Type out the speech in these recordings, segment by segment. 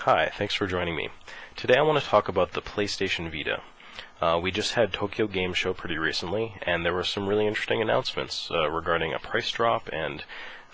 Hi, thanks for joining me. Today I want to talk about the PlayStation Vita. We just had Tokyo Game Show pretty recently, and there were some really interesting announcements regarding a price drop and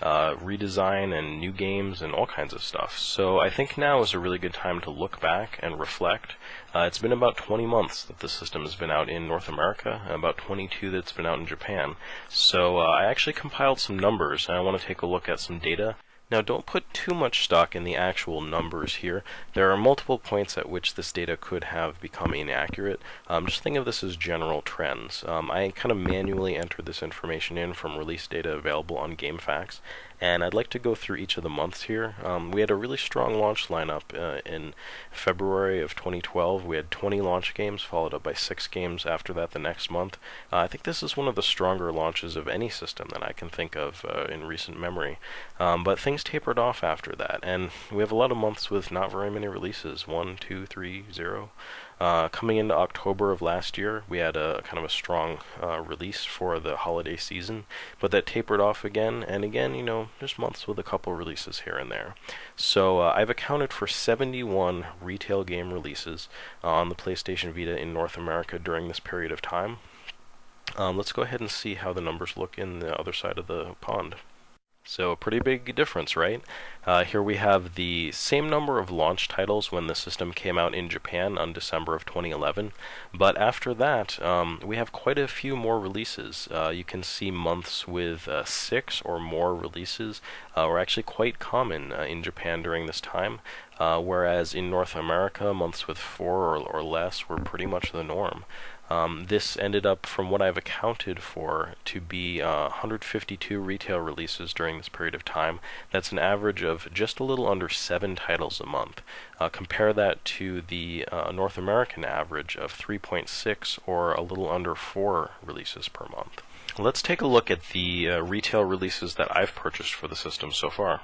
redesign and new games and all kinds of stuff. So I think now is a really good time to look back and reflect. It's been about 20 months that the system has been out in North America, and about 22 that's been out in Japan. So I actually compiled some numbers, and I want to take a look at some data. Now, don't put too much stock in the actual numbers here. There are multiple points at which this data could have become inaccurate. Just think of this as general trends. I kind of manually entered this information in from release data available on GameFAQs, and I'd like to go through each of the months here. We had a really strong launch lineup in February of 2012. We had 20 launch games, followed up by 6 games after that the next month. I think this is one of the stronger launches of any system that I can think of in recent memory. But things tapered off after that, and we have a lot of months with not very many releases. 1, 2, 3, 0. Coming into October of last year, we had a kind of a strong release for the holiday season, but that tapered off again, and again, just months with a couple releases here and there. So I've accounted for 71 retail game releases on the PlayStation Vita in North America during this period of time. Let's go ahead and see how the numbers look in the other side of the pond. So a pretty big difference, right? Here we have the same number of launch titles when the system came out in Japan on December of 2011, but after that we have quite a few more releases. You can see months with 6 or more releases were actually quite common in Japan during this time, whereas in North America months with 4 or less were pretty much the norm. This ended up, from what I've accounted for, to be 152 retail releases during this period of time. That's an average of just a little under 7 titles a month. Compare that to the North American average of 3.6 or a little under 4 releases per month. Let's take a look at the retail releases that I've purchased for the system so far.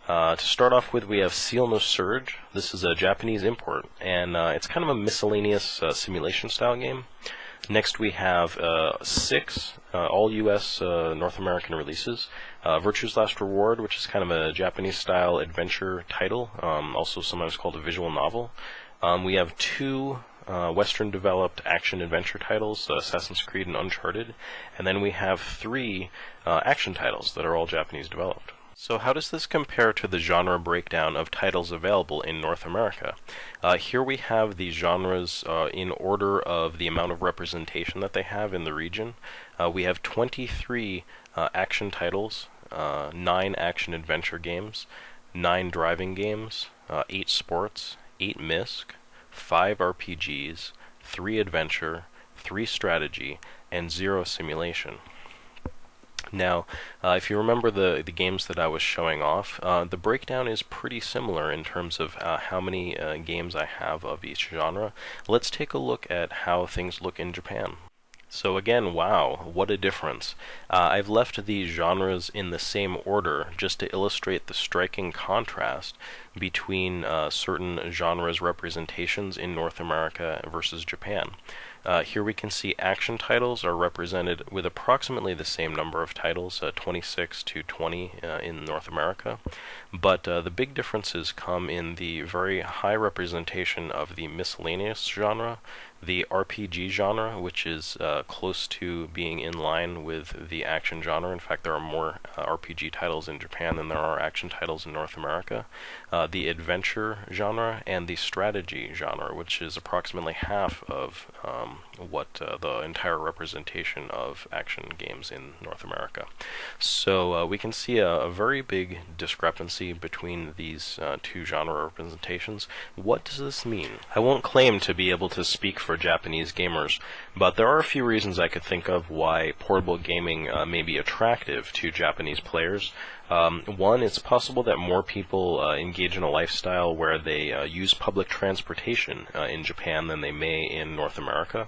To start off with, we have Seal No Surge. This is a Japanese import, and it's kind of a miscellaneous simulation style game. Next we have 6 all US North American releases. Virtue's Last Reward, which is kind of a Japanese style adventure title, also sometimes called a visual novel. We have 2 Western developed action adventure titles, Assassin's Creed and Uncharted, and then we have 3 action titles that are all Japanese developed. So how does this compare to the genre breakdown of titles available in North America? Here we have the genres in order of the amount of representation that they have in the region. We have 23 action titles, 9 action-adventure games, 9 driving games, 8 sports, 8 MISC, 5 RPGs, 3 adventure, 3 strategy, and 0 simulation. Now, if you remember the games that I was showing off, the breakdown is pretty similar in terms of how many games I have of each genre. Let's take a look at how things look in Japan. So again, wow, what a difference. I've left these genres in the same order just to illustrate the striking contrast between certain genres representations in North America versus Japan. Here we can see action titles are represented with approximately the same number of titles, 26 to 20 in North America, but the big differences come in the very high representation of the miscellaneous genre, the RPG genre, which is close to being in line with the action genre. In fact, there are more RPG titles in Japan than there are action titles in North America. The adventure genre and the strategy genre, which is approximately half of what the entire representation of action games in North America. So we can see a very big discrepancy between these 2 genre representations. What does this mean? I won't claim to be able to speak for Japanese gamers, but there are a few reasons I could think of why portable gaming may be attractive to Japanese players. One, it's possible that more people engage in a lifestyle where they use public transportation in Japan than they may in North America.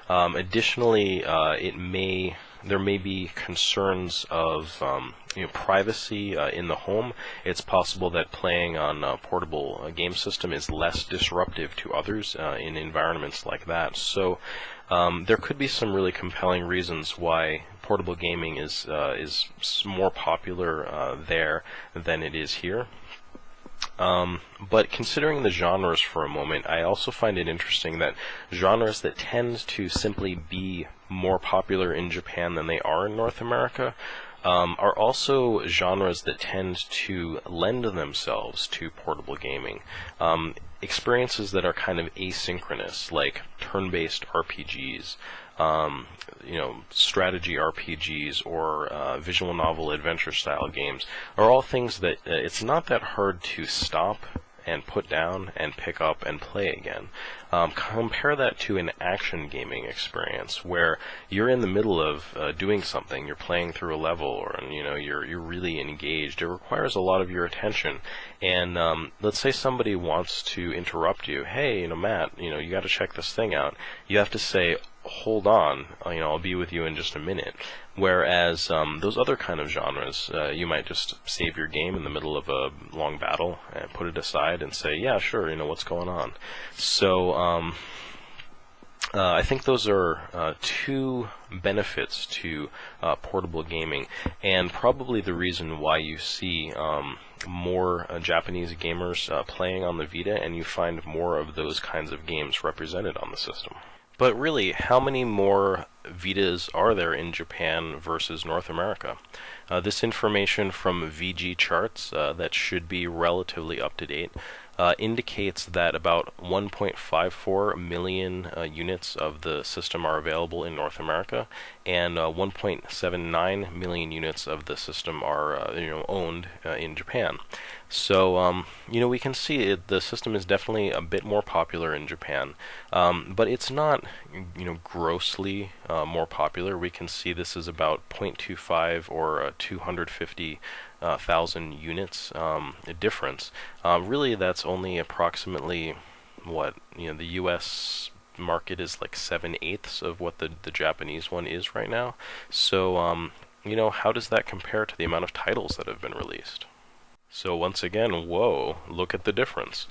Additionally, there may be concerns of privacy in the home. It's possible that playing on a portable game system is less disruptive to others in environments like that. So there could be some really compelling reasons why portable gaming is more popular there than it is here. But considering the genres for a moment, I also find it interesting that genres that tend to simply be more popular in Japan than they are in North America are also genres that tend to lend themselves to portable gaming. Experiences that are kind of asynchronous, like turn-based RPGs, strategy RPGs, or visual novel adventure style games, are all things that it's not that hard to stop and put down and pick up and play again. Compare that to an action gaming experience where you're in the middle of doing something, you're playing through a level, or you're really engaged. It requires a lot of your attention. And let's say somebody wants to interrupt you. Hey, Matt, you got to check this thing out. You have to say, hold on, I'll be with you in just a minute. Whereas those other kind of genres, you might just save your game in the middle of a long battle and put it aside and say, yeah, sure, what's going on. So I think those are two benefits to portable gaming, and probably the reason why you see more Japanese gamers playing on the Vita, and you find more of those kinds of games represented on the system. But really, how many more Vitas are there in Japan versus North America? This information from VG Charts, that should be relatively up to date, indicates that about 1.54 million units of the system are available in North America, and 1.79 million units of the system are owned in Japan. So we can see the system is definitely a bit more popular in Japan, but it's not grossly more popular. We can see this is about 0.25 or 250,000 units difference. Really, that's only approximately what the U.S. market is like 7/8 of what the Japanese one is right now. So how does that compare to the amount of titles that have been released? So once again, whoa, look at the difference.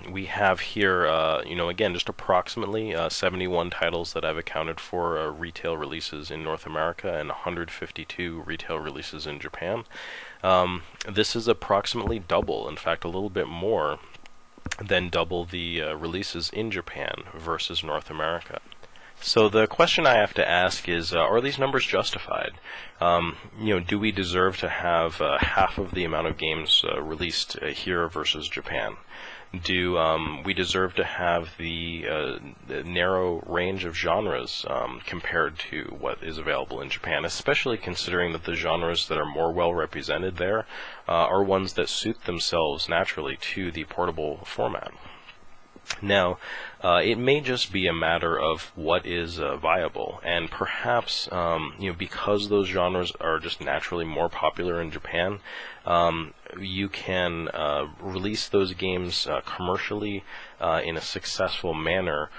We have here, again, just approximately 71 titles that I've accounted for retail releases in North America and 152 retail releases in Japan. This is approximately double, in fact, a little bit more than double the releases in Japan versus North America. So the question I have to ask is, are these numbers justified? Do we deserve to have half of the amount of games released here versus Japan? Do we deserve to have the narrow range of genres compared to what is available in Japan, especially considering that the genres that are more well represented there are ones that suit themselves naturally to the portable format? Now, it may just be a matter of what is viable, and perhaps because those genres are just naturally more popular in Japan, you can release those games commercially in a successful manner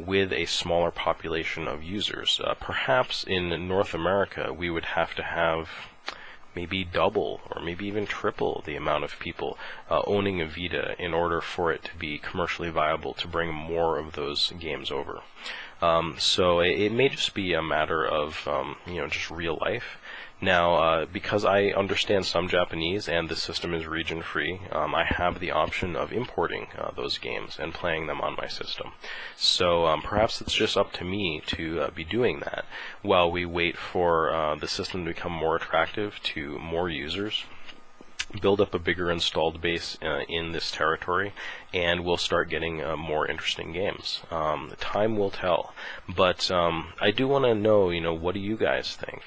with a smaller population of users. Perhaps in North America, we would have to have maybe double or maybe even triple the amount of people owning a Vita in order for it to be commercially viable to bring more of those games over. So it may just be a matter of just real life. Now, because I understand some Japanese and the system is region-free, I have the option of importing those games and playing them on my system. So perhaps it's just up to me to be doing that while we wait for the system to become more attractive to more users, build up a bigger installed base in this territory, and we'll start getting more interesting games. Time will tell, but I do want to know, what do you guys think?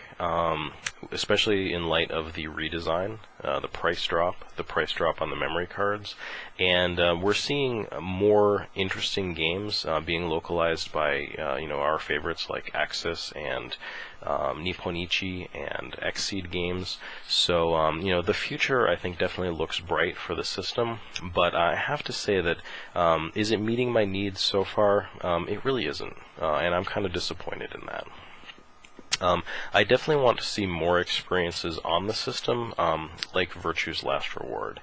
Especially in light of the redesign, the price drop on the memory cards, and we're seeing more interesting games being localized by our favorites like Axis and Nipponichi and Xseed Games. So the future, I think, definitely looks bright for the system, but I have to say that is it meeting my needs so far? It really isn't, and I'm kind of disappointed in that. I definitely want to see more experiences on the system, like Virtue's Last Reward.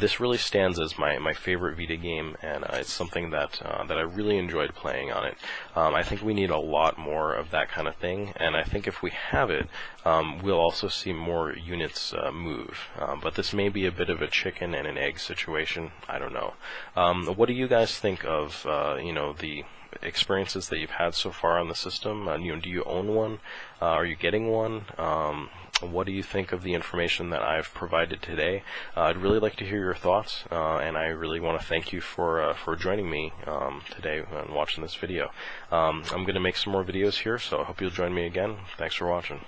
This really stands as my favorite Vita game, and it's something that I really enjoyed playing on it. I think we need a lot more of that kind of thing, and I think if we have it, we'll also see more units move. But this may be a bit of a chicken and an egg situation. I don't know. What do you guys think of the experiences that you've had so far on the system? Do you own one? Are you getting one? What do you think of the information that I've provided today? I'd really like to hear your thoughts, and I really want to thank you for joining me today and watching this video. I'm going to make some more videos here, so I hope you'll join me again. Thanks for watching.